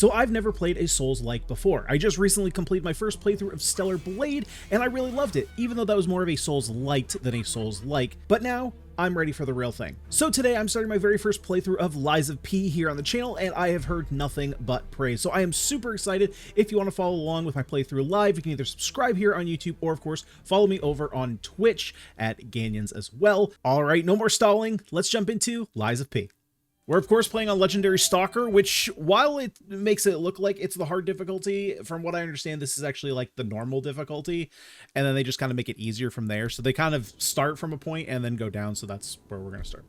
So I've never played a Souls-like before. I just recently completed my first playthrough of Stellar Blade, and I really loved it, even though that was more of a Souls-light than a Souls-like. But now, I'm ready for the real thing. So today I'm starting my very first playthrough of Lies of P here on the channel, and I have heard nothing but praise. So I am super excited. If you want to follow along with my playthrough live, you can either subscribe here on YouTube or, of course, follow me over on Twitch at Ganyonz as well. All right, no more stalling. Let's jump into Lies of P. We're, of course, playing on Legendary Stalker, which, while it makes it look like it's the hard difficulty, from what I understand, this is actually like the normal difficulty, and then they just kind of make it easier from there. So they kind of start from a point and then go down, so that's where we're going to start.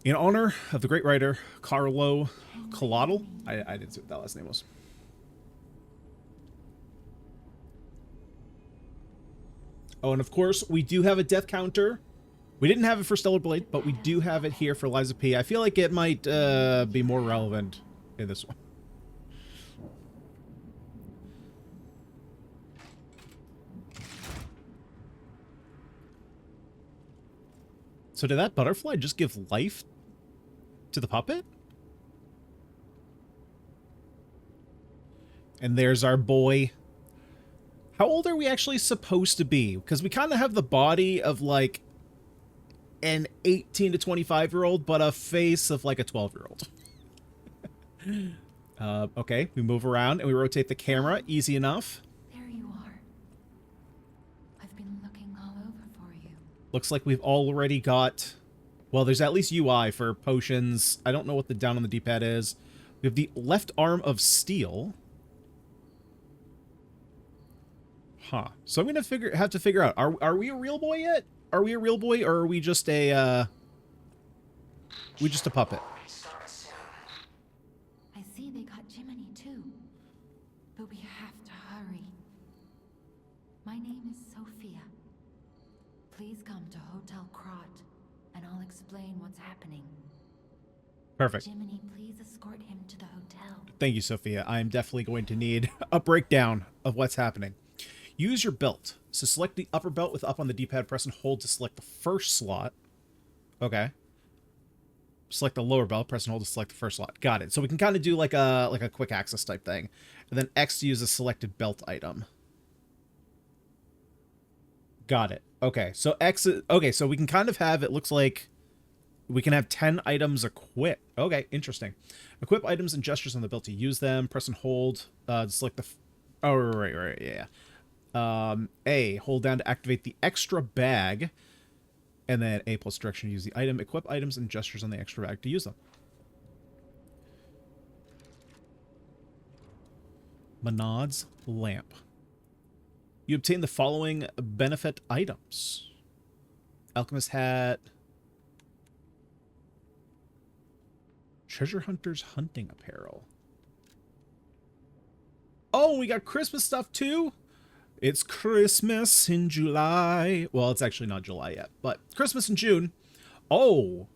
In honor of the great writer Carlo Collodle, I didn't see what that last name was. Oh, and of course, we do have a death counter. We didn't have it for Stellar Blade, but we do have it here for Lies of P. I feel like it might be more relevant in this one. So did that butterfly just give life to the puppet? And there's our boy. How old are we actually supposed to be? Because we kind of have the body of like an 18 to 25-year-old, but a face of like a 12-year-old. Okay, we move around and we rotate the camera. Easy enough. There you are. I've been looking all over for you. Looks like we've already got... Well, there's at least UI for potions. I don't know what the down on the D-pad is. We have the left arm of steel. Huh. So I'm going to have to figure out, are we a real boy yet? Are we a real boy, or are we just a, puppet? I see they got Jiminy too, but we have to hurry. My name is Sophia. Please come to Hotel Krot, and I'll explain what's happening. Perfect. Jiminy, please escort him to the hotel. Thank you, Sophia. I am definitely going to need a breakdown of what's happening. Use your belt. So select the upper belt with up on the D-pad, press and hold to select the first slot. Okay. Select the lower belt, press and hold to select the first slot. Got it. So we can kind of do like a quick access type thing. And then X to use a selected belt item. Got it. Okay. So X is, okay, so we can kind of have, it looks like we can have 10 items equipped. Okay, interesting. Equip items and gestures on the belt to use them. Press and hold to select the oh, right, yeah. A, hold down to activate the extra bag, and then A plus direction to use the item. Equip items and gestures on the extra bag to use them. Manod's lamp. You obtain the following benefit items. Alchemist hat. Treasure Hunter's hunting apparel. Oh, we got Christmas stuff too? It's Christmas in July. Well, it's actually not July yet, but Christmas in June. Oh,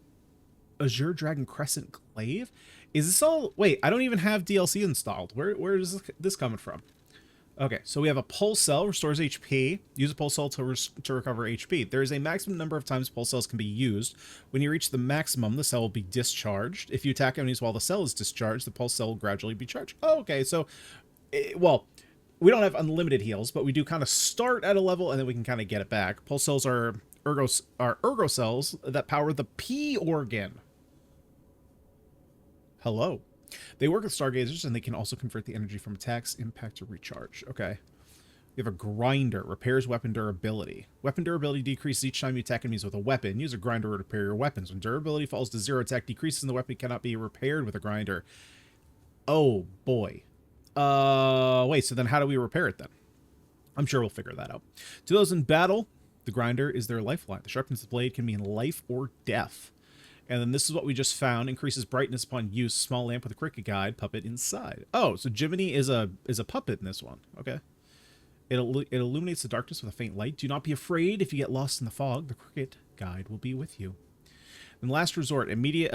Azure Dragon Crescent Glaive? Is this all... Wait, I don't even have DLC installed. Where is this coming from? Okay, so we have a Pulse Cell, restores HP. Use a Pulse Cell to recover HP. There is a maximum number of times Pulse Cells can be used. When you reach the maximum, the cell will be discharged. If you attack enemies while the cell is discharged, the Pulse Cell will gradually be charged. Oh, okay, so... well... We don't have unlimited heals, but we do kind of start at a level and then we can kind of get it back. Pulse cells are ergo cells that power the P organ. Hello. They work with stargazers and they can also convert the energy from attacks, impact, to recharge. Okay. We have a grinder, repairs weapon durability. Weapon durability decreases each time you attack enemies with a weapon. Use a grinder to repair your weapons. When durability falls to 0, attack decreases and the weapon cannot be repaired with a grinder. Oh boy. Wait, so then how do we repair it then? I'm sure we'll figure that out. To those in battle, the grinder is their lifeline. The sharpness of the blade can mean life or death. And then this is what we just found. Increases brightness upon use. Small lamp with a cricket guide. Puppet inside. Oh, so Jiminy is a puppet in this one. Okay. It illuminates the darkness with a faint light. Do not be afraid if you get lost in the fog. The cricket guide will be with you. And last resort, immediate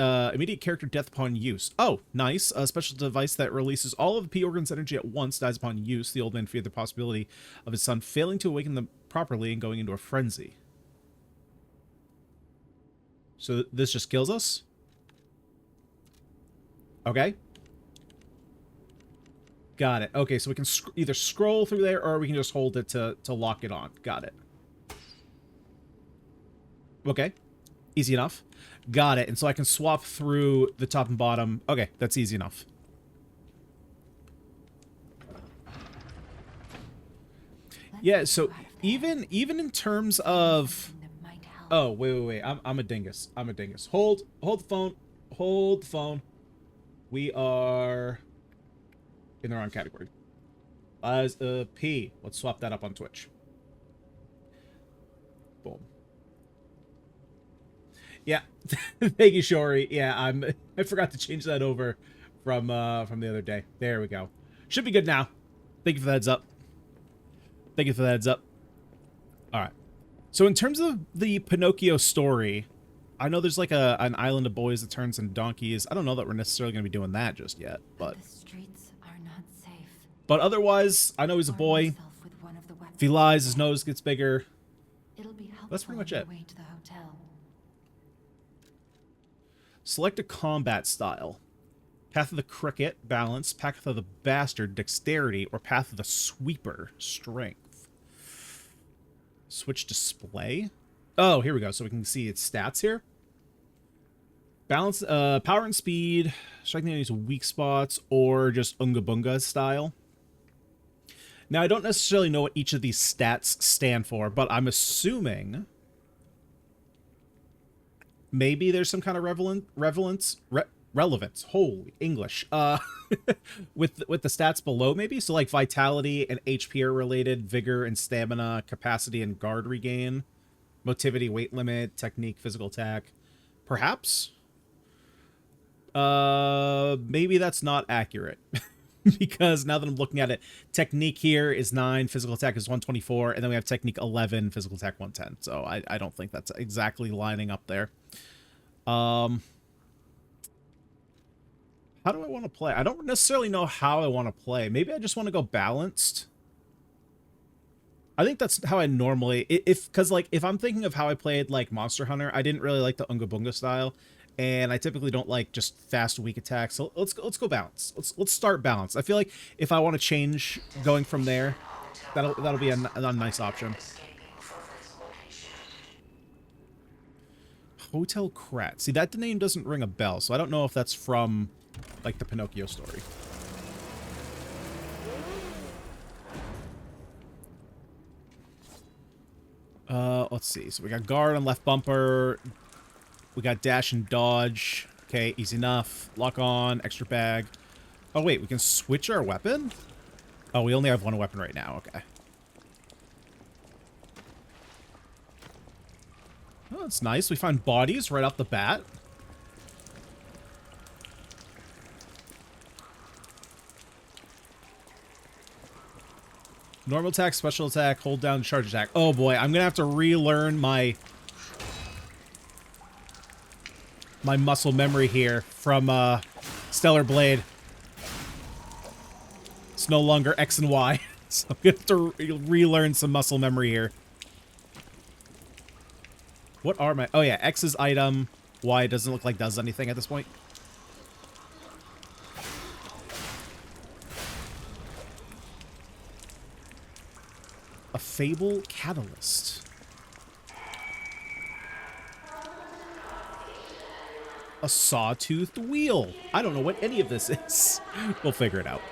character death upon use. Oh, nice. A special device that releases all of the P organ's energy at once dies upon use. The old man feared the possibility of his son failing to awaken them properly and going into a frenzy. So this just kills us? Okay. Got it. Okay, so we can either scroll through there or we can just hold it to lock it on. Got it. Okay. Easy enough. Got it. And so I can swap through the top and bottom. Okay, that's easy enough. Yeah, so even in terms of... Oh, wait. I'm a dingus. I'm a dingus. Hold the phone. Hold the phone. We are in the wrong category. As a P. Let's swap that up on Twitch. Boom. Yeah. Thank you, Shori. Yeah, I forgot to change that over from the other day. There we go. Should be good now. Thank you for the heads up. Thank you for the heads up. All right. So in terms of the Pinocchio story, I know there's like an island of boys that turns into donkeys. I don't know that we're necessarily going to be doing that just yet, but the streets are not safe. But otherwise, I know he's a boy. If he lies, his nose gets bigger. It'll be helpful. That's pretty much it. Way to the hotel. Select a combat style. Path of the Cricket, balance. Path of the Bastard, dexterity. Or Path of the Sweeper, strength. Switch display. Oh, here we go. So we can see its stats here. Balance, power and speed. Striking enemies with weak spots. Or just Unga Bunga style. Now, I don't necessarily know what each of these stats stand for, but I'm assuming maybe there's some kind of relevance. Holy English. With the stats below, maybe? So, like, vitality and HP are related, vigor and stamina, capacity and guard regain, motivity, weight limit, technique, physical attack. Perhaps? Maybe that's not accurate. Because now that I'm looking at it, technique here is 9, physical attack is 124, and then we have technique 11, physical attack 110. So I don't think that's exactly lining up there. How do I want to play? I don't necessarily know how I want to play. Maybe I just want to go balanced. I think that's how I normally... Because, like, if I'm thinking of how I played, like, Monster Hunter, I didn't really like the Unga Bunga style. And I typically don't like just fast, weak attacks. So let's go balance. Let's start balance. I feel like if I want to change going from there, that'll be a nice option. Hotel Krat. See, that name doesn't ring a bell, so I don't know if that's from like the Pinocchio story. Let's see. So we got guard on left bumper. We got dash and dodge. Okay, easy enough. Lock on, extra bag. Oh, wait, we can switch our weapon? Oh, we only have one weapon right now. Okay. Oh, that's nice. We find bodies right off the bat. Normal attack, special attack, hold down, charge attack. Oh, boy, I'm going to have to relearn my muscle memory here from Stellar Blade. It's no longer X and Y, so I'm going to have to relearn some muscle memory here. What are my... Oh, yeah, X is item. Y doesn't look like does anything at this point. A Fable Catalyst. A sawtoothed wheel. I don't know what any of this is. We'll figure it out.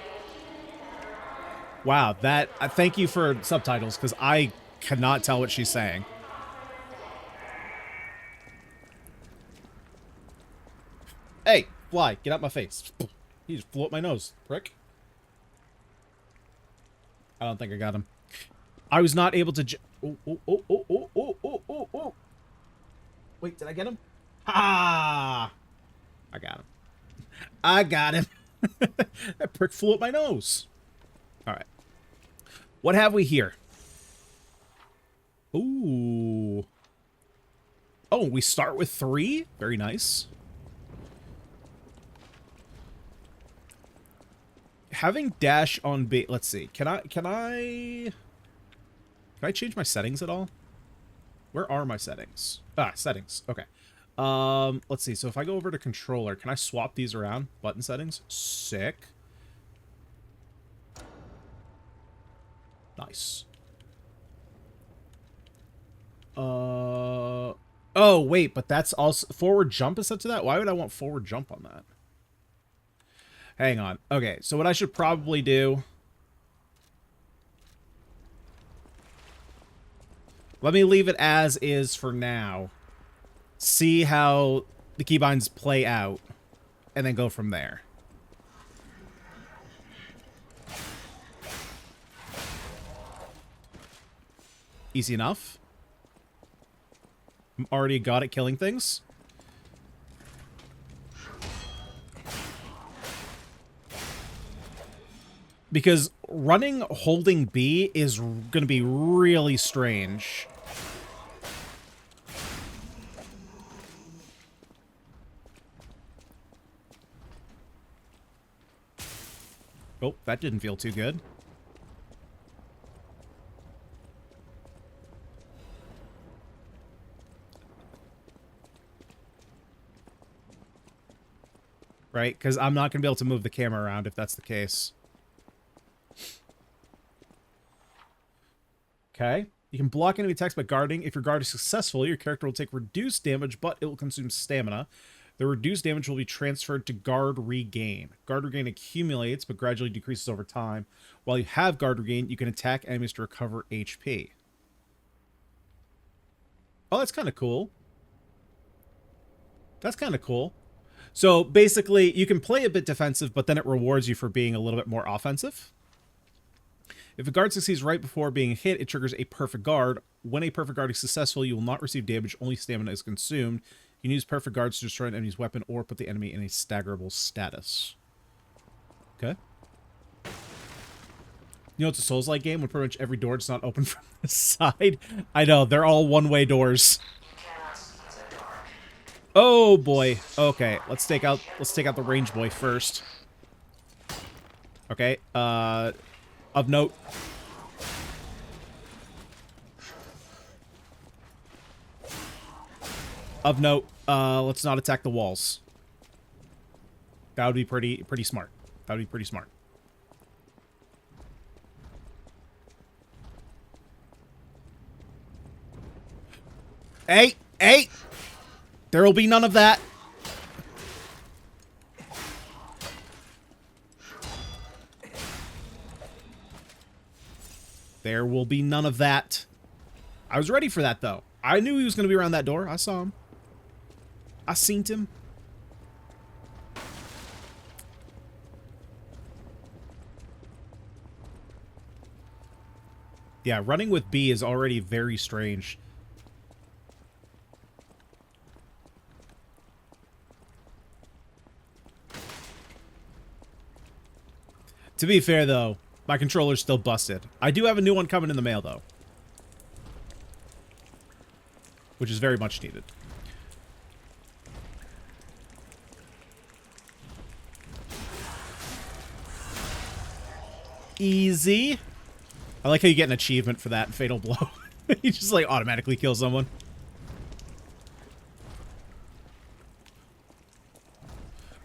Wow, that... thank you for subtitles, because I cannot tell what she's saying. Hey, fly, get out my face. He just flew up my nose, prick. I don't think I got him. I was not able to... Oh. Wait, did I get him? Ha! I got him. I got him. That prick flew up my nose. All right. What have we here? Ooh. Oh, we start with 3? Very nice. Having dash on bait. Let's see. Can I change my settings at all? Where are my settings? Ah, settings. Okay. Let's see. So if I go over to controller, can I swap these around? Button settings. Sick. Nice. Oh, wait, but that's also... Forward jump is set to that? Why would I want forward jump on that? Hang on. Okay, so what I should probably do... Let me leave it as is for now. See how the keybinds play out. And then go from there. Easy enough. I'm already got at killing things. Because running holding B is going to be really strange. Oh, that didn't feel too good. Right? Because I'm not going to be able to move the camera around if that's the case. Okay. You can block enemy attacks by guarding. If your guard is successful, your character will take reduced damage, but it will consume stamina. The reduced damage will be transferred to guard regain. Guard regain accumulates, but gradually decreases over time. While you have guard regain, you can attack enemies to recover HP. Oh, that's kind of cool. That's kind of cool. So basically, you can play a bit defensive, but then it rewards you for being a little bit more offensive. If a guard succeeds right before being hit, it triggers a perfect guard. When a perfect guard is successful, you will not receive damage, only stamina is consumed. You can use perfect guards to destroy an enemy's weapon or put the enemy in a staggerable status. Okay. You know, it's a Souls-like game when pretty much every door does not open from the side. I know, they're all one-way doors. Oh boy. Okay, let's take out the range boy first. Okay, of note. Of note, let's not attack the walls. That would be pretty smart. That would be pretty smart. Hey! Hey! There will be none of that. There will be none of that. I was ready for that, though. I knew he was going to be around that door. I saw him. I seen him. Yeah, running with B is already very strange. To be fair, though, my controller's still busted. I do have a new one coming in the mail, though. Which is very much needed. Easy. I like how you get an achievement for that Fatal Blow. You just, like, automatically kill someone.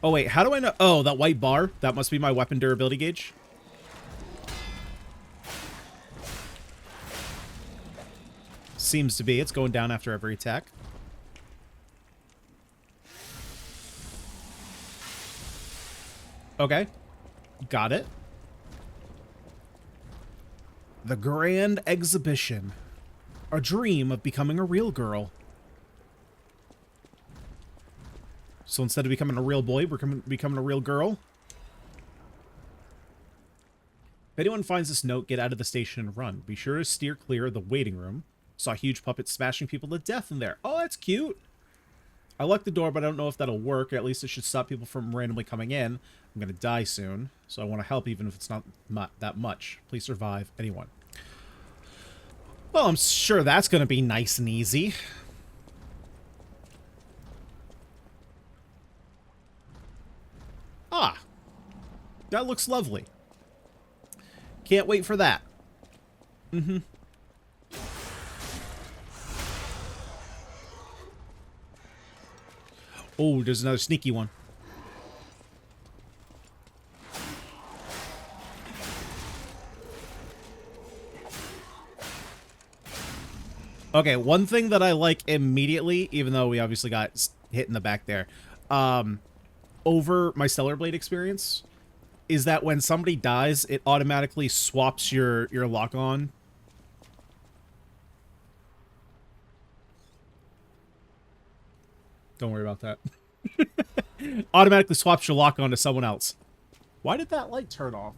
Oh, wait, how do I know? Oh, that white bar? That must be my weapon durability gauge. Seems to be. It's going down after every attack. Okay. Got it. The Grand Exhibition. A dream of becoming a real girl. So instead of becoming a real boy, we're becoming a real girl. If anyone finds this note, get out of the station and run. Be sure to steer clear of the waiting room. Saw a huge puppet smashing people to death in there. Oh, that's cute. I locked the door, but I don't know if that'll work. At least it should stop people from randomly coming in. I'm going to die soon, so I want to help even if it's not that much. Please survive. Anyone. Well, I'm sure that's going to be nice and easy. Ah. That looks lovely. Can't wait for that. Mm-hmm. Oh, there's another sneaky one. Okay, one thing that I like immediately, even though we obviously got hit in the back there, over my Stellar Blade experience, is that when somebody dies, it automatically swaps your lock-on. Don't worry about that. Automatically swaps your lock-on to someone else. Why did that light turn off?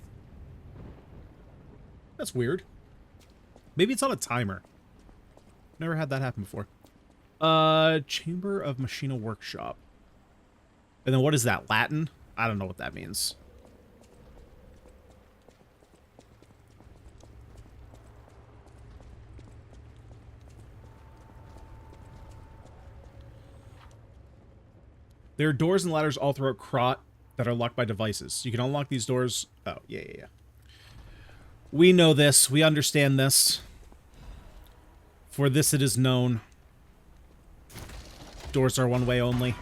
That's weird. Maybe it's on a timer. Never had that happen before. Chamber of Machina Workshop. And then what is that, Latin? I don't know what that means. There are doors and ladders all throughout Krot that are locked by devices. You can unlock these doors. Oh, yeah. We know this. We understand this. For this it is known. Doors are one way only.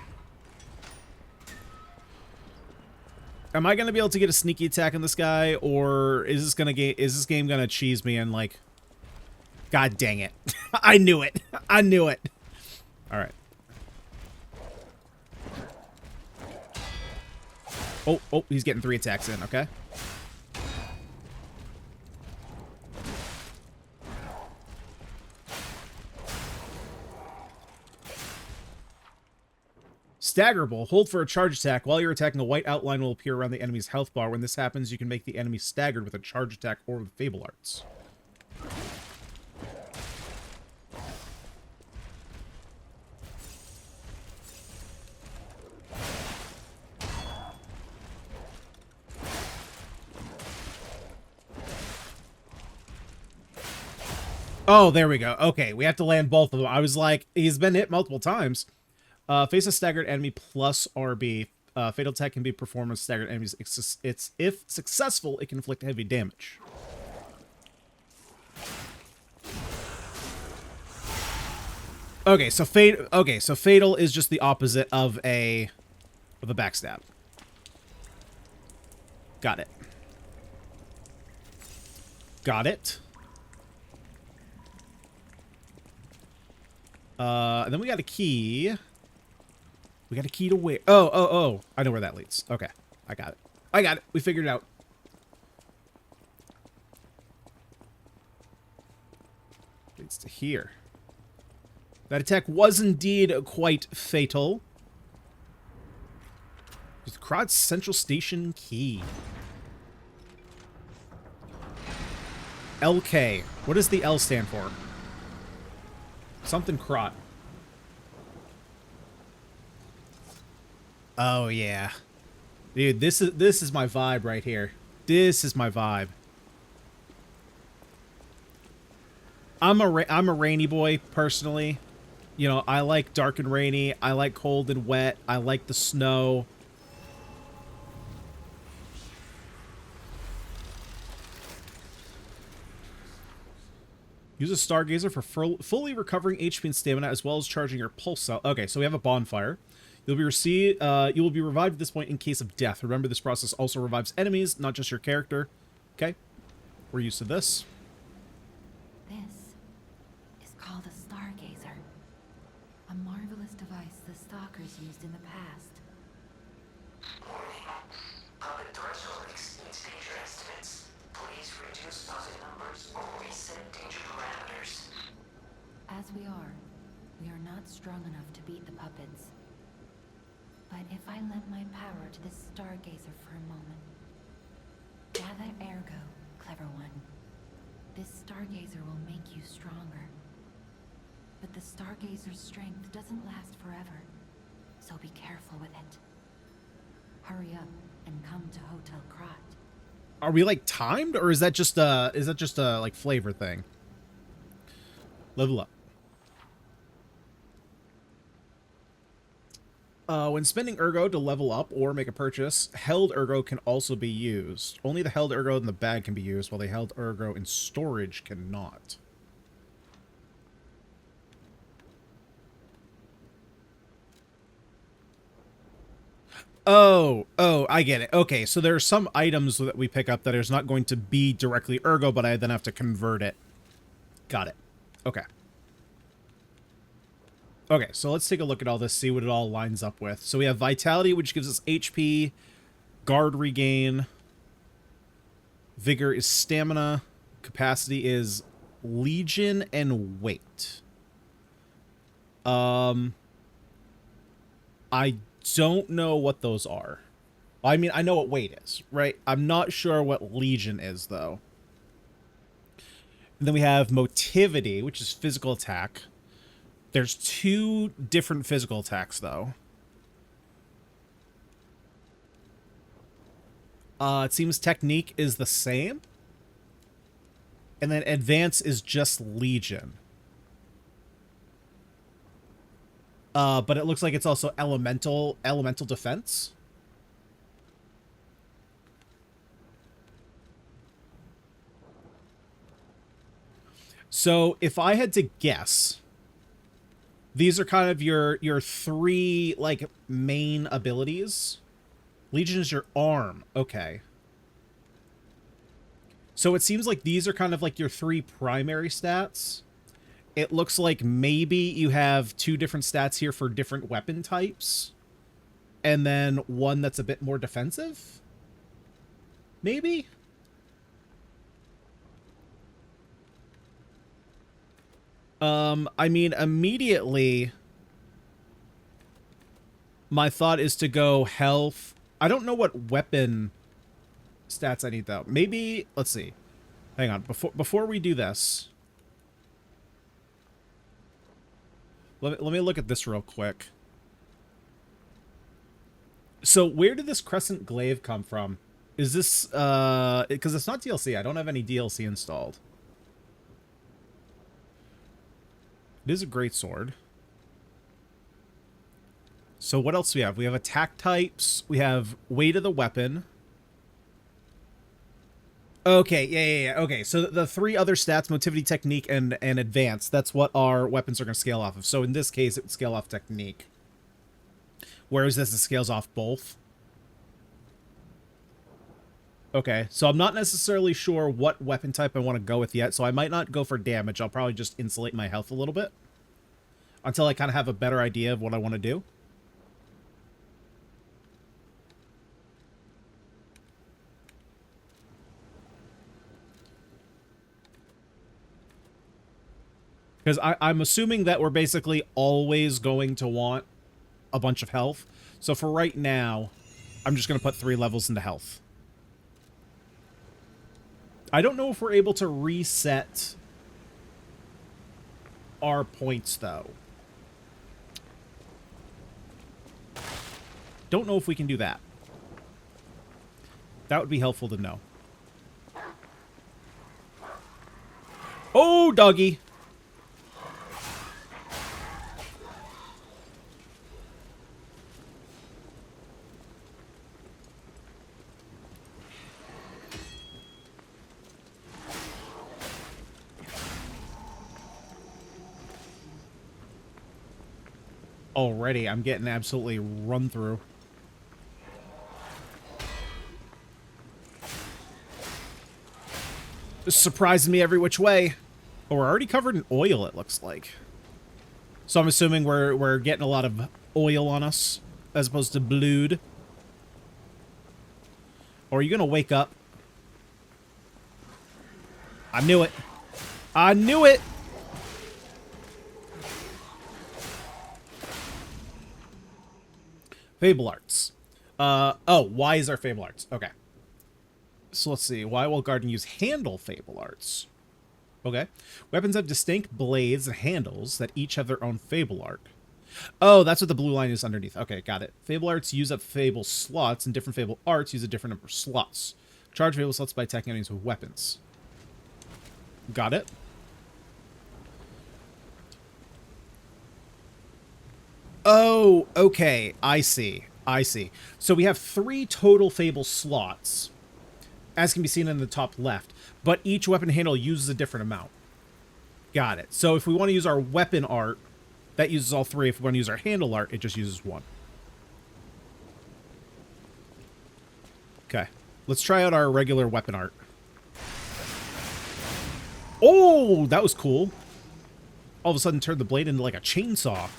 Am I gonna be able to get a sneaky attack on this guy, or is this game gonna cheese me and like? God dang it! I knew it. I knew it. All right. Oh, he's getting 3 attacks in. Okay. Staggerable. Hold for a charge attack. While you're attacking, a white outline will appear around the enemy's health bar. When this happens, you can make the enemy staggered with a charge attack or with Fable Arts. Oh, there we go. Okay, we have to land both of them. I was like, he's been hit multiple times. Face a staggered enemy plus RB. Fatal attack can be performed with staggered enemies. If successful, it can inflict heavy damage. Okay, so fatal is just the opposite of a backstab. Got it. Got it. And then we got a key. We got a key to where? Oh. I know where that leads. Okay. I got it. We figured it out. Leads to here. That attack was indeed quite fatal. Just Krot's Central Station key. LK. What does the L stand for? Something Krot. Oh yeah, dude, this is my vibe right here. This is my vibe. I'm a rainy boy personally. You know, I like dark and rainy. I like cold and wet. I like the snow. Use a Stargazer for fully recovering HP and stamina, as well as charging your pulse cell. Okay, so we have a bonfire. You will be revived at this point in case of death. Remember, this process also revives enemies, not just your character. Okay, we're used to this. This is called a Stargazer. A marvelous device the Stalkers used in the past. Puppet threshold exceeds danger estimates. Please reduce puppet numbers or reset danger parameters. As we are not strong enough to beat the puppets. But if I lend my power to this Stargazer for a moment. Gather ergo, clever one. This Stargazer will make you stronger. But the Stargazer's strength doesn't last forever. So be careful with it. Hurry up and come to Hotel Krot. Are we like timed, or is that just a like flavor thing? Level up. When spending ergo to level up or make a purchase, held ergo can also be used. Only the held ergo in the bag can be used, while the held ergo in storage cannot. Oh, I get it. Okay, so there are some items that we pick up that is not going to be directly ergo, but I then have to convert it. Got it. Okay. Okay, so let's take a look at all this, see what it all lines up with. So we have Vitality, which gives us HP, Guard regain, Vigor is stamina, Capacity is Legion, and Weight. I don't know what those are. I mean, I know what Weight is, right? I'm not sure what Legion is, though. And then we have Motivity, which is physical attack. There's 2 different physical attacks, though. It seems Technique is the same. And then Advance is just Legion. But it looks like it's also elemental defense. So if I had to guess, these are kind of your 3 like main abilities. Legion is your arm. Okay. So it seems like these are kind of like your 3 primary stats. It looks like maybe you have 2 different stats here for different weapon types. And then one that's a bit more defensive? Maybe? I mean, immediately, my thought is to go health. I don't know what weapon stats I need, though. Maybe, let's see. Hang on, before we do this, let me look at this real quick. So, where did this Crescent Glaive come from? Is this, because it's not DLC. I don't have any DLC installed. It is a great sword. So what else do we have? We have attack types. We have weight of the weapon. Okay, yeah. Okay, so the 3 other stats, Motivity, Technique, and Advance, that's what our weapons are going to scale off of. So in this case, it would scale off Technique. Whereas this, it scales off both. Okay, so I'm not necessarily sure what weapon type I want to go with yet, so I might not go for damage. I'll probably just insulate my health a little bit until I kind of have a better idea of what I want to do. Because I'm assuming that we're basically always going to want a bunch of health. So for right now, I'm just going to put 3 levels into health. I don't know if we're able to reset our points, though. Don't know if we can do that. That would be helpful to know. Oh, doggy! Already, I'm getting absolutely run through. This surprised me every which way. Oh, we're already covered in oil, it looks like. So I'm assuming we're getting a lot of oil on us, as opposed to blood. Or are you gonna wake up? I knew it. I knew it! Fable Arts. Oh, why is our Fable Arts? Okay. So let's see. Why will Garden use handle Fable Arts? Okay. Weapons have distinct blades and handles that each have their own Fable Art. Oh, that's what the blue line is underneath. Okay, got it. Fable Arts use up Fable slots, and different Fable Arts use a different number of slots. Charge Fable slots by attacking enemies with weapons. Got it. Oh, okay. I see. I see. So we have 3 total Fable slots, as can be seen in the top left, but each weapon handle uses a different amount. Got it. So if we want to use our weapon art, that uses all 3. If we want to use our handle art, it just uses 1. Okay. Let's try out our regular weapon art. Oh, that was cool. All of a sudden turned the blade into like a chainsaw.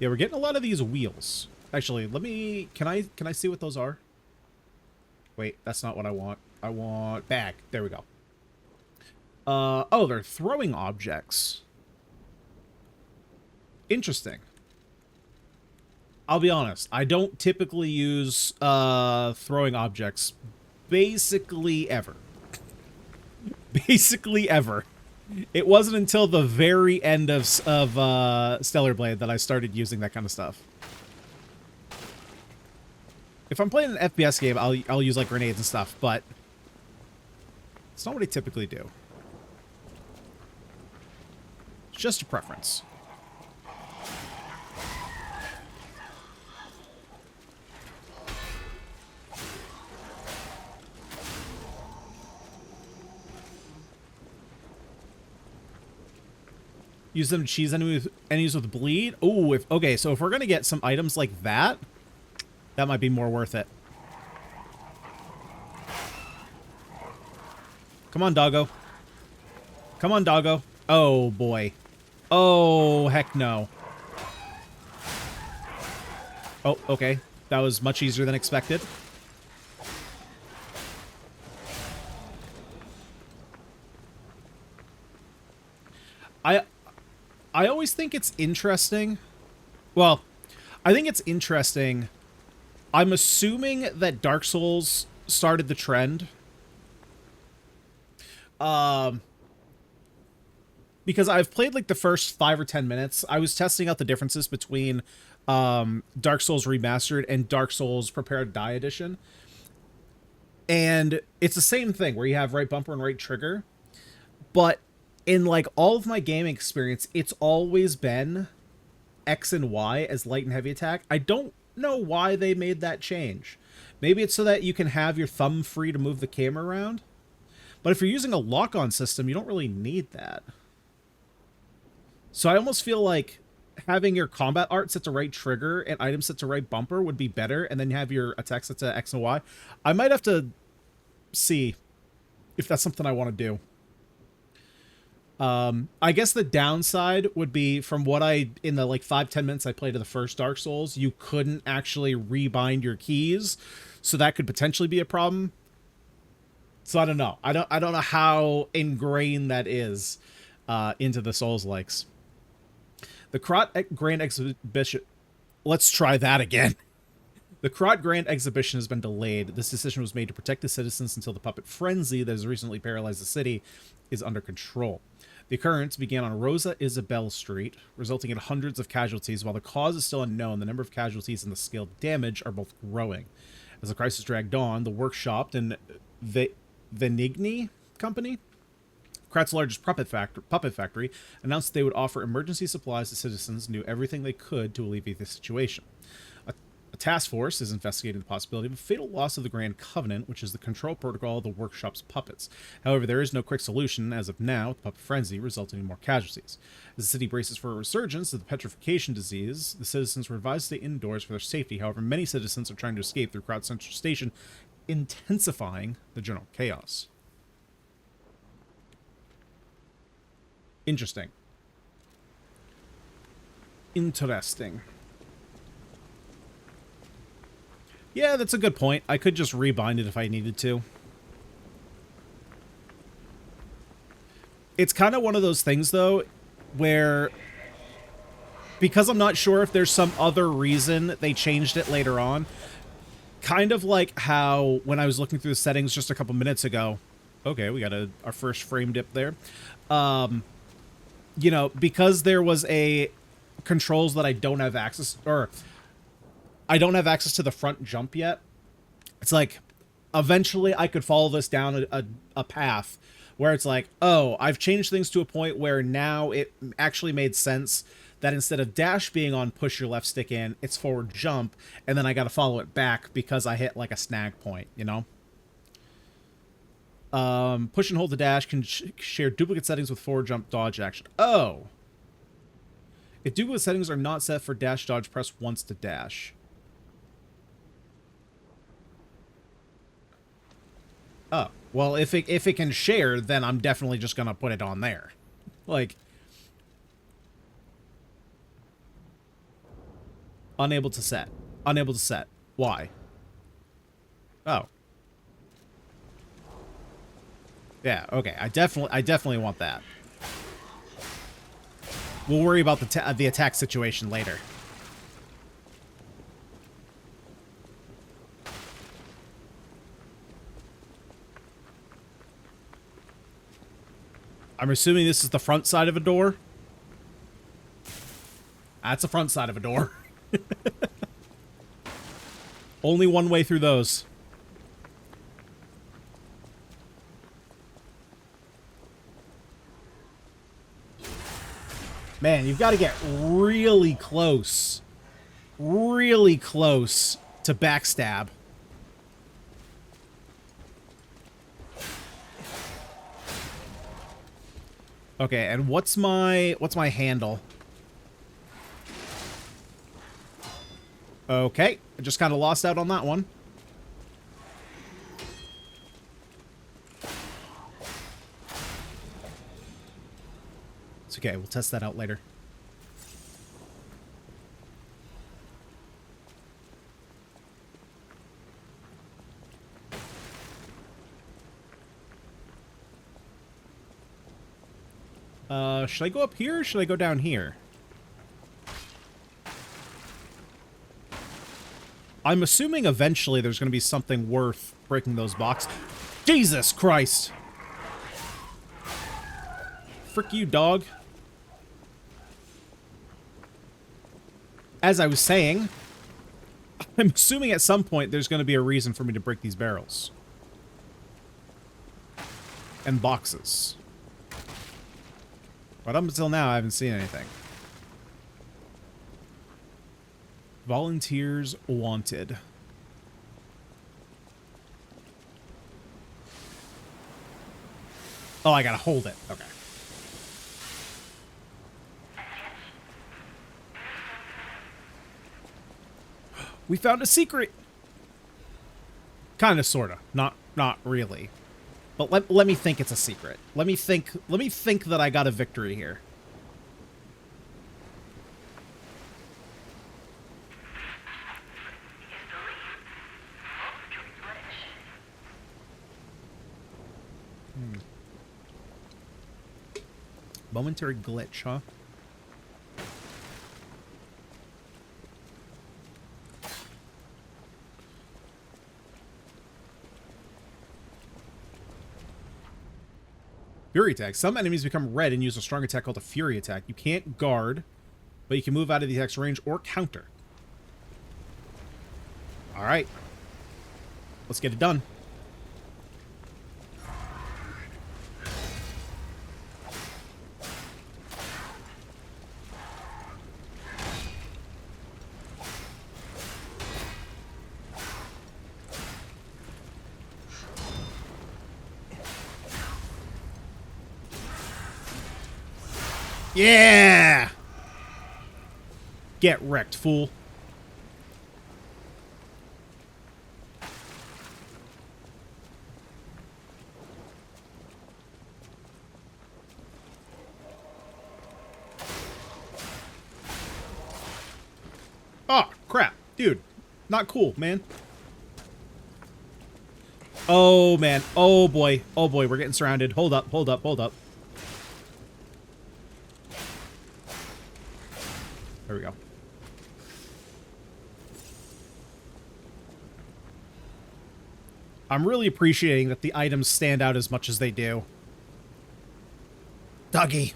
Yeah, we're getting a lot of these wheels. Actually, let me... Can I see what those are? Wait, that's not what I want. I want bag. There we go. Oh, they're throwing objects. Interesting. I'll be honest. I don't typically use throwing objects basically ever. Basically ever. It wasn't until the very end of Stellar Blade that I started using that kind of stuff. If I'm playing an FPS game, I'll use like grenades and stuff, but it's not what I typically do. It's just a preference. Use them to cheese enemies with bleed. Oh, okay. So if we're gonna get some items like that, that might be more worth it. Come on, doggo. Come on, doggo. Oh boy. Oh heck no. Oh, okay. That was much easier than expected. I always think it's interesting. Well, I think it's interesting. I'm assuming that Dark Souls started the trend. Because I've played like the first 5 or 10 minutes. I was testing out the differences between Dark Souls Remastered and Dark Souls Prepare to Die Edition. And it's the same thing where you have right bumper and right trigger. But in like all of my gaming experience, it's always been X and Y as light and heavy attack. I don't know why they made that change. Maybe it's so that you can have your thumb free to move the camera around. But if you're using a lock-on system, you don't really need that. So I almost feel like having your combat art set to right trigger and items set to right bumper would be better, and then you have your attack set to X and Y. I might have to see if that's something I want to do. I guess the downside would be from what in the like 5-10 minutes I played of the first Dark Souls, you couldn't actually rebind your keys. So that could potentially be a problem. So I don't know. I don't know how ingrained that is into the Souls likes. The Krot Grand Exhibition. Let's try that again. The Krot Grand Exhibition has been delayed. This decision was made to protect the citizens until the puppet frenzy that has recently paralyzed the city is under control. The occurrence began on Rosa Isabel Street, resulting in hundreds of casualties. While the cause is still unknown, the number of casualties and the scale of damage are both growing. As the crisis dragged on, the workshop and Venigni Company, Krat's largest puppet factory, announced they would offer emergency supplies to citizens and do everything they could to alleviate the situation. A task force is investigating the possibility of a fatal loss of the Grand Covenant, which is the control protocol of the workshop's puppets. However, there is no quick solution as of now, with the puppet frenzy resulting in more casualties. As the city braces for a resurgence of the petrification disease, the citizens were advised to stay indoors for their safety. However, many citizens are trying to escape through Krot Central Station, intensifying the general chaos. Interesting. Interesting. Yeah, that's a good point. I could just rebind it if I needed to. It's kind of one of those things, though, where because I'm not sure if there's some other reason they changed it later on, kind of like how when I was looking through the settings just a couple minutes ago, okay, we got our first frame dip there. You know, because there was a controls that I don't have access, or I don't have access to the front jump yet. It's like, eventually I could follow this down a path where it's like, oh, I've changed things to a point where now it actually made sense that instead of dash being on push your left stick in, it's forward jump, and then I got to follow it back because I hit like a snag point, you know? Push and hold the dash can share duplicate settings with forward jump dodge action. Oh! If duplicate settings are not set for dash dodge, press once to dash. Oh, well, if it can share, then I'm definitely just gonna put it on there. Like, Unable to set. Unable to set. Why? Oh. Yeah, okay. I definitely want that. We'll worry about the attack situation later. I'm assuming this is the front side of a door. That's the front side of a door. Only one way through those. Man, you've got to get really close to backstab. Okay, and what's my handle? Okay, I just kind of lost out on that one. It's okay, we'll test that out later. Should I go up here or should I go down here? I'm assuming eventually there's going to be something worth breaking those boxes. Jesus Christ! Frick you, dog. As I was saying, I'm assuming at some point there's going to be a reason for me to break these barrels. And boxes. But up until now, I haven't seen anything. Volunteers wanted. Oh, I gotta hold it. Okay. We found a secret. Kind of, sorta. Not really. But let me think it's a secret. Let me think that I got a victory here. Momentary glitch, huh? Fury attack. Some enemies become red and use a strong attack called a Fury attack. You can't guard, but you can move out of the attack's range or counter. Alright. Let's get it done. Yeah! Get wrecked, fool. Oh, crap. Dude, not cool, man. Oh, man. Oh, boy. Oh, boy. We're getting surrounded. Hold up, hold up, hold up. There we go. I'm really appreciating that the items stand out as much as they do. Dougie.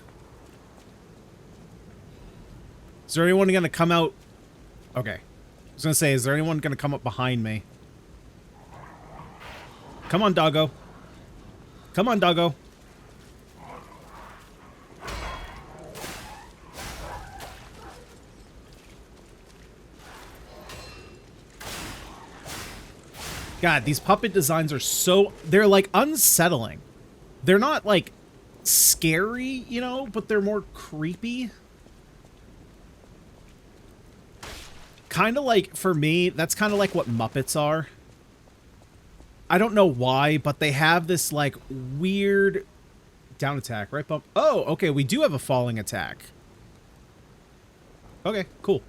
Is there anyone going to come out? Okay. I was going to say, is there anyone going to come up behind me? Come on, doggo. Come on, doggo. God, these puppet designs are so... They're, like, unsettling. They're not, like, scary, you know, but they're more creepy. Kind of like, for me, that's kind of like what Muppets are. I don't know why, but they have this, like, weird... Down attack, right bump? Oh, okay, we do have a falling attack. Okay, cool.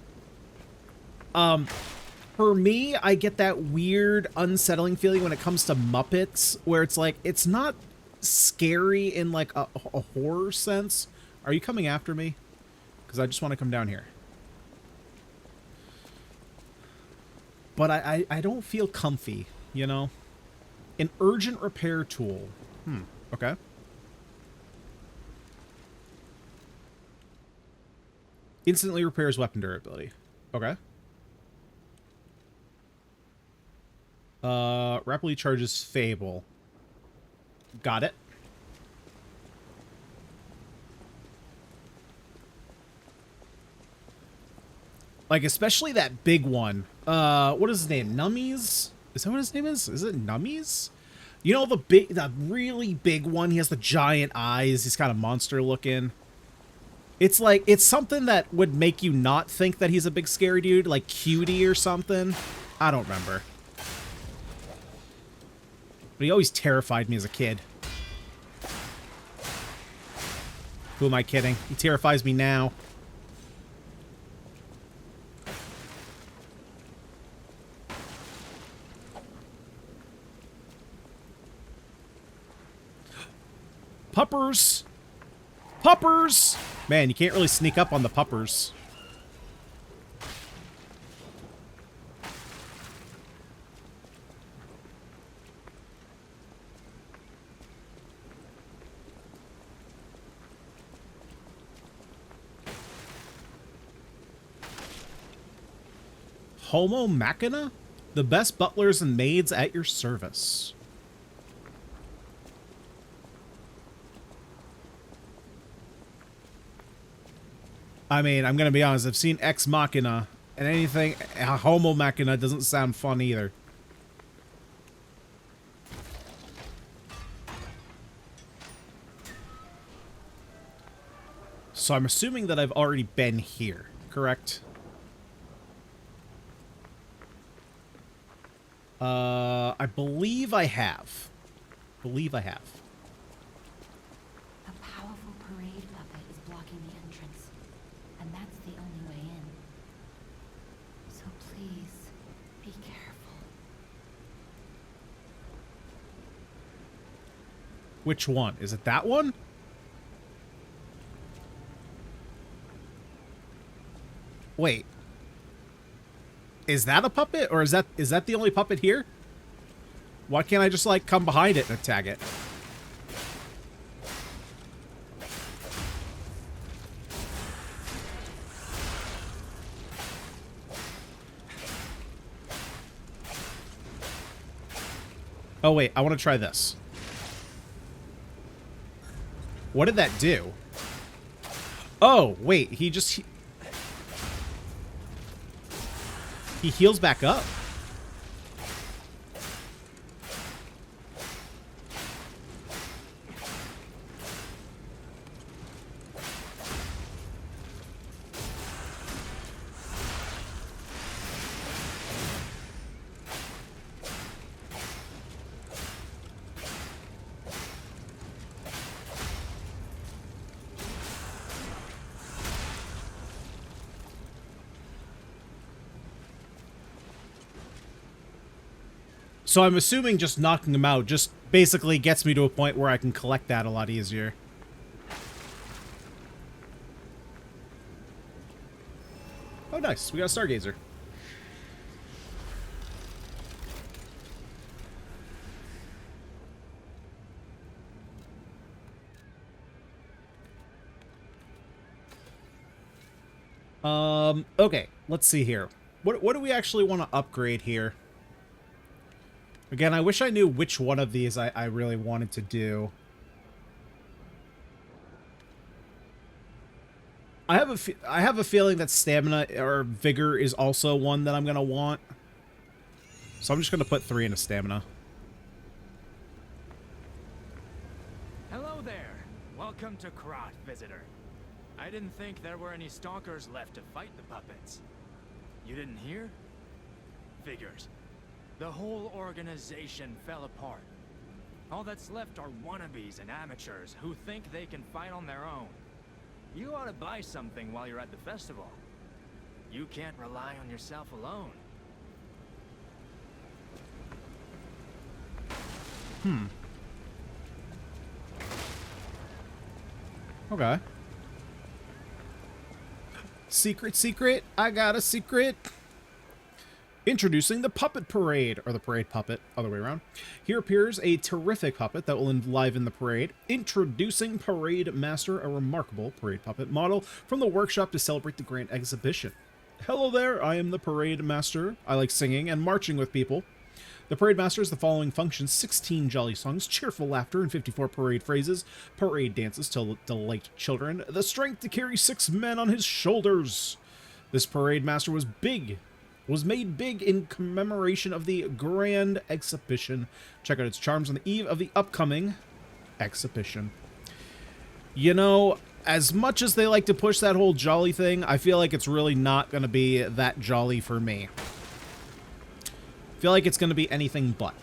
For me, I get that weird, unsettling feeling when it comes to Muppets, where it's like, it's not scary in like a horror sense. Are you coming after me? Because I just want to come down here. But I don't feel comfy, you know? An urgent repair tool. Okay. Instantly repairs weapon durability. Okay. Rapidly charges Fable. Got it. Like, especially that big one. What is his name? Nummies? Is that what his name is? Is it Nummies? You know, the really big one? He has the giant eyes. He's kind of monster looking. It's like, it's something that would make you not think that he's a big scary dude. Like Cutie or something. I don't remember. But he always terrified me as a kid. Who am I kidding? He terrifies me now. Puppers! Puppers! Man, you can't really sneak up on the puppers. Homo Machina? The best butlers and maids at your service. I mean, I'm gonna be honest, I've seen Ex Machina, and anything Homo Machina doesn't sound fun either. So I'm assuming that I've already been here, correct? I believe I have. A powerful parade puppet is blocking the entrance, and that's the only way in. So please, be careful. Which one? Is it that one? Wait. Is that a puppet? Or is that the only puppet here? Why can't I just, like, come behind it and attack it? Oh, wait. I want to try this. What did that do? Oh, wait. He heals back up. So I'm assuming just knocking him out just basically gets me to a point where I can collect that a lot easier. Oh, nice. We got a Stargazer. Okay. Let's see here. What do we actually want to upgrade here? Again, I wish I knew which one of these I really wanted to do. I have a feeling that stamina or vigor is also one that I'm going to want. So I'm just going to put 3 into stamina. Hello there. Welcome to Krot, visitor. I didn't think there were any stalkers left to fight the puppets. You didn't hear? Figures. The whole organization fell apart. All that's left are wannabes and amateurs who think they can fight on their own. You ought to buy something while you're at the festival. You can't rely on yourself alone. Okay. Secret. I got a secret. Introducing the Puppet Parade, or the Parade Puppet, other way around. Here appears a terrific puppet that will enliven the parade. Introducing Parade Master, a remarkable parade puppet model from the workshop to celebrate the grand exhibition. Hello there, I am the Parade Master. I like singing and marching with people. The Parade Master has the following functions: 16 jolly songs, cheerful laughter, and 54 parade phrases, parade dances to delight children, the strength to carry 6 men on his shoulders. This Parade Master was made big in commemoration of the grand exhibition. Check out its charms on the eve of the upcoming exhibition. You know, as much as they like to push that whole jolly thing, I feel like it's really not going to be that jolly for me. I feel like it's going to be anything but.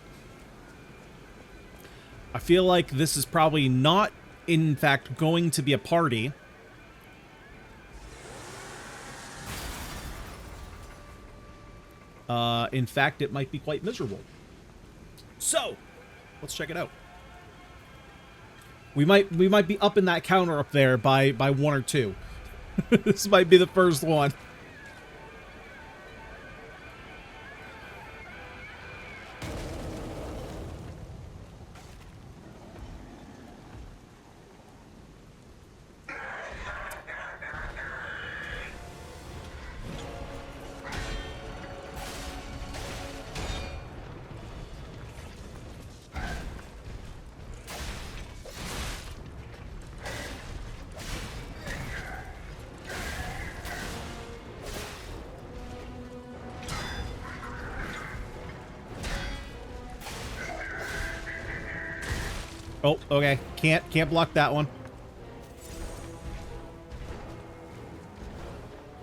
I feel like this is probably not, in fact, going to be a party. In fact, it might be quite miserable. So, let's check it out. We might be up in that counter up there by 1 or 2. This might be the first one. Oh, okay. Can't block that one.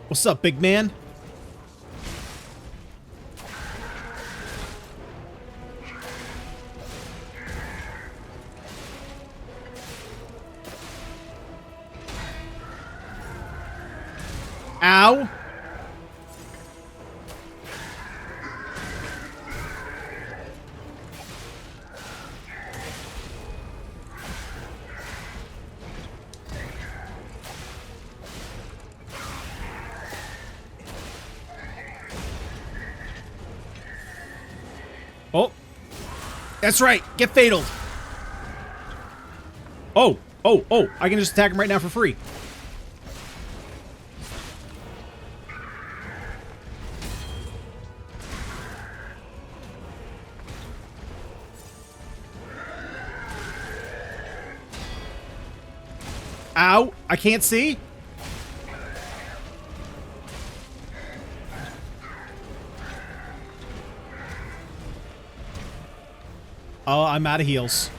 What's up, big man? Ow! Oh, that's right. Get fataled. Oh, I can just attack him right now for free. Ow, I can't see. Oh, I'm out of heals.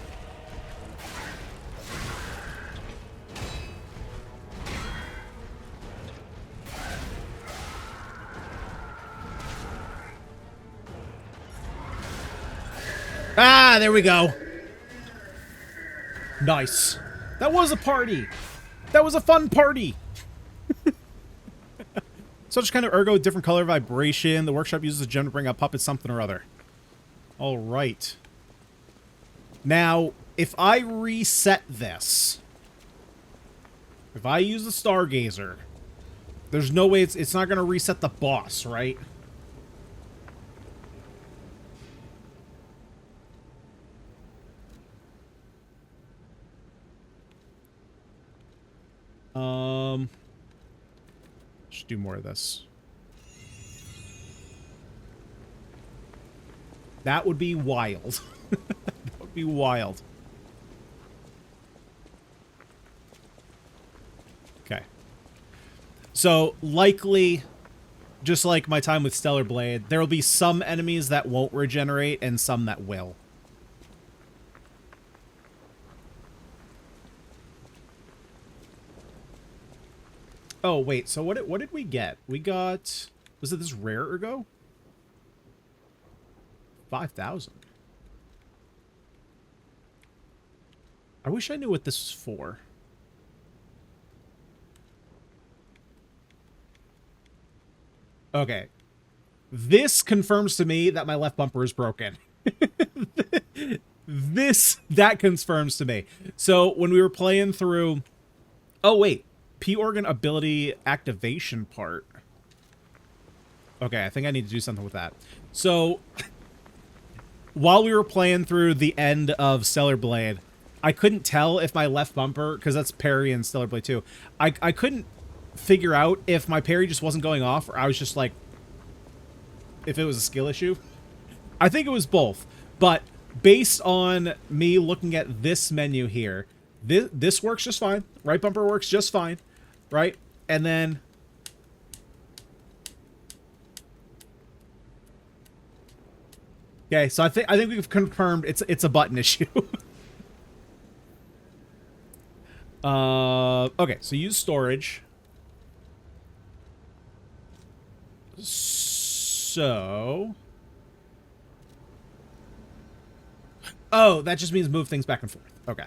Ah, there we go. Nice. That was a party. That was a fun party. Such kind of ergo, different color vibration. The workshop uses a gem to bring up puppet something or other. All right. Now, if I reset this, if I use the Stargazer, there's no way it's not going to reset the boss, right? Should do more of this. That would be wild. That would be wild. Okay. So, likely, just like my time with Stellar Blade, there will be some enemies that won't regenerate and some that will. Oh, wait, so what did we get? We got... Was it this rare ergo? 5,000. I wish I knew what this was for. Okay. This confirms to me that my left bumper is broken. That confirms to me. So when we were playing through... Oh, wait. P-organ ability activation part. Okay, I think I need to do something with that. So, while we were playing through the end of Stellar Blade, I couldn't tell if my left bumper, because that's parry in Stellar Blade 2, I couldn't figure out if my parry just wasn't going off, or I was just like, if it was a skill issue. I think it was both, but based on me looking at this menu here, this works just fine. Right bumper works just fine, right? And then... Okay, so I think we've confirmed it's a button issue. Okay, so use storage. So... Oh, that just means move things back and forth. Okay.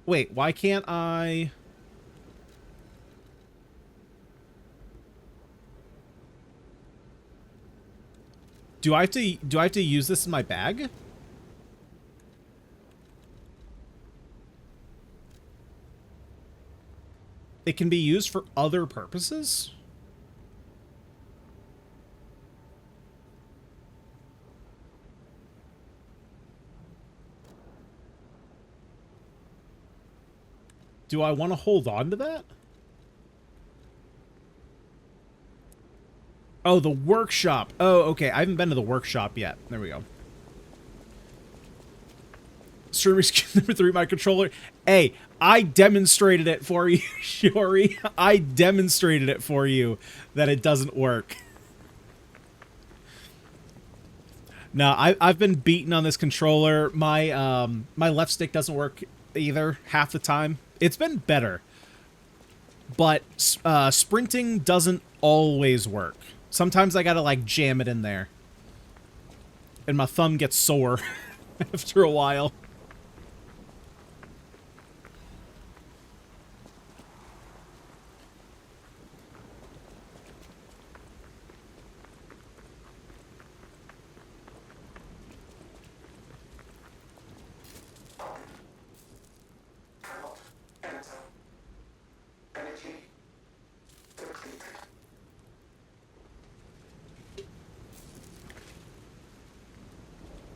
Wait, why can't I... Do I have to use this in my bag? It can be used for other purposes? Do I want to hold on to that? Oh, the workshop. Oh, okay. I haven't been to the workshop yet. There we go. Streamers number 3, my controller. Hey, I demonstrated it for you, Shiori. I demonstrated it for you that it doesn't work. No, I've been beaten on this controller. My my left stick doesn't work either half the time. It's been better, but sprinting doesn't always work. Sometimes I gotta like jam it in there, and my thumb gets sore after a while.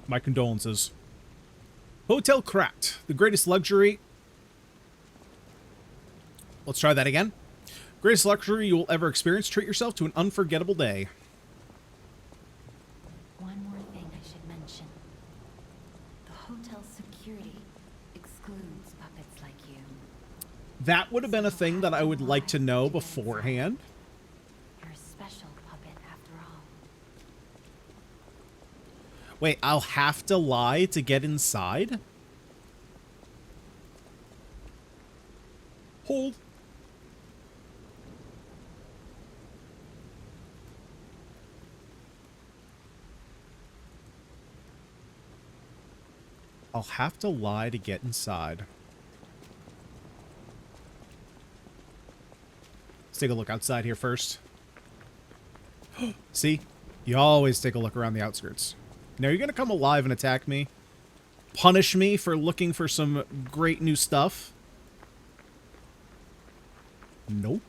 My condolences. Hotel Krat, the greatest luxury. Let's try that again. Greatest luxury you will ever experience. Treat yourself to an unforgettable day. One more thing I should mention. The hotel's security excludes puppets like you. That would have been a thing that I would like to know beforehand. You're a special puppet after all. Wait, I'll have to lie to get inside? Hold. I'll have to lie to get inside. Let's take a look outside here first. See? You always take a look around the outskirts. Now you're gonna come alive and attack me? Punish me for looking for some great new stuff? Nope.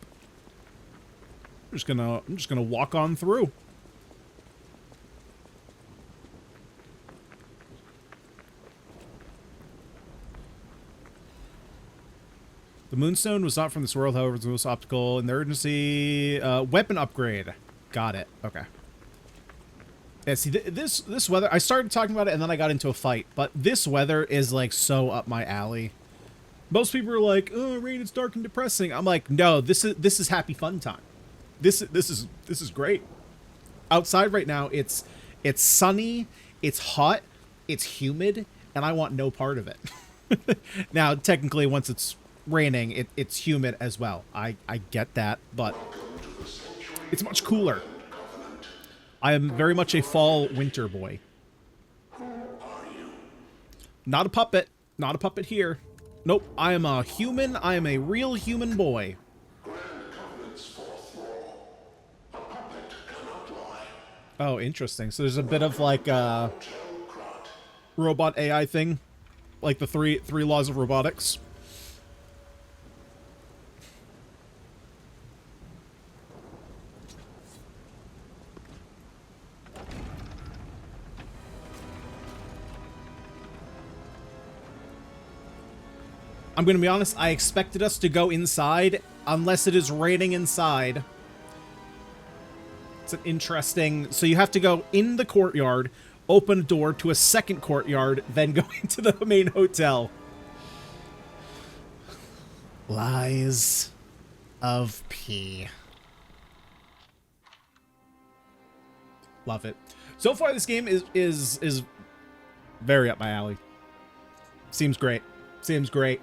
I'm just gonna walk on through. The Moonstone was not from this world, however, it was most optical. And the urgency... weapon upgrade. Got it. Okay. Yeah, see, this weather... I started talking about it, and then I got into a fight. But this weather is, like, so up my alley. Most people are like, oh, rain, it's dark and depressing. I'm like, no, this is happy fun time. This is great. Outside right now, it's sunny, it's hot, it's humid, and I want no part of it. Now, technically, once it's raining, it's humid as well. I get that, but it's much cooler. I am very much a fall winter boy. Not a puppet. Not a puppet here. Nope, I am a human. I am a real human boy. Oh, interesting. So there's a bit of like robot AI thing, like the three laws of robotics. I'm going to be honest, I expected us to go inside, unless it is raining inside. It's an interesting... So you have to go in the courtyard, open a door to a second courtyard, then go into the main hotel. Lies of P. Love it. So far, this game is very up my alley. Seems great. Seems great.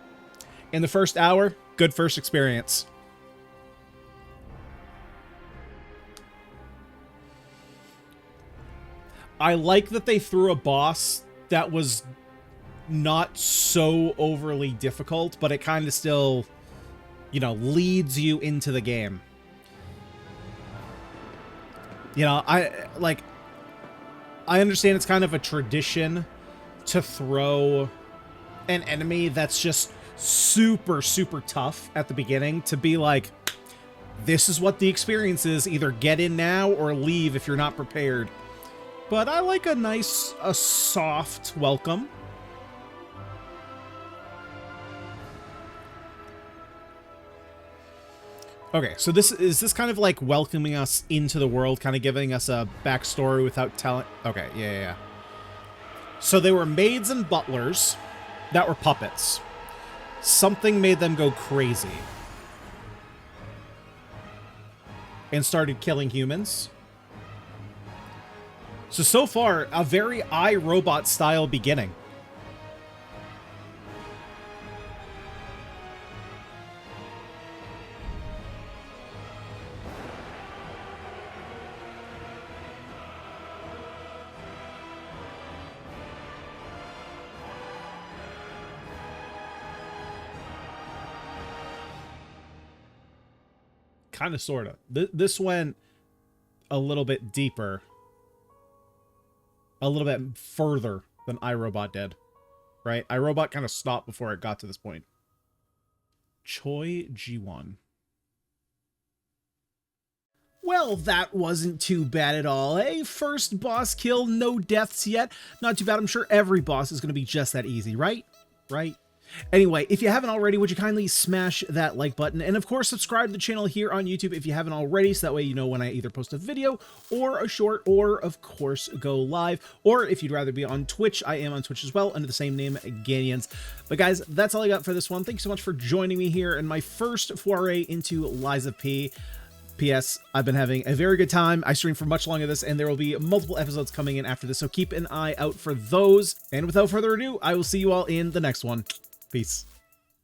In the first hour, good first experience. I like that they threw a boss that was not so overly difficult, but it kind of still, you know, leads you into the game. You know, I understand it's kind of a tradition to throw an enemy that's just super, super tough at the beginning to be like, this is what the experience is. Either get in now or leave if you're not prepared. But I like a soft welcome. Okay, so this kind of like welcoming us into the world, kind of giving us a backstory without telling... Okay, yeah. So they were maids and butlers that were puppets. Something made them go crazy and started killing humans. So far, a very iRobot style beginning. Kind of, sort of. This went a little bit deeper. A little bit further than iRobot did. Right? iRobot kind of stopped before it got to this point. Choi Ji-won. Well, that wasn't too bad at all, eh? First boss kill, no deaths yet. Not too bad. I'm sure every boss is going to be just that easy, right? Right? Anyway, if you haven't already, would you kindly smash that like button? And of course, subscribe to the channel here on YouTube if you haven't already, so that way you know when I either post a video or a short, or of course, go live. Or if you'd rather be on Twitch, I am on Twitch as well, under the same name, Ganyonz. But guys, that's all I got for this one. Thank you so much for joining me here in my first foray into Lies of P. P.S. I've been having a very good time. I stream for much longer than this, and there will be multiple episodes coming in after this, so keep an eye out for those. And without further ado, I will see you all in the next one. Peace.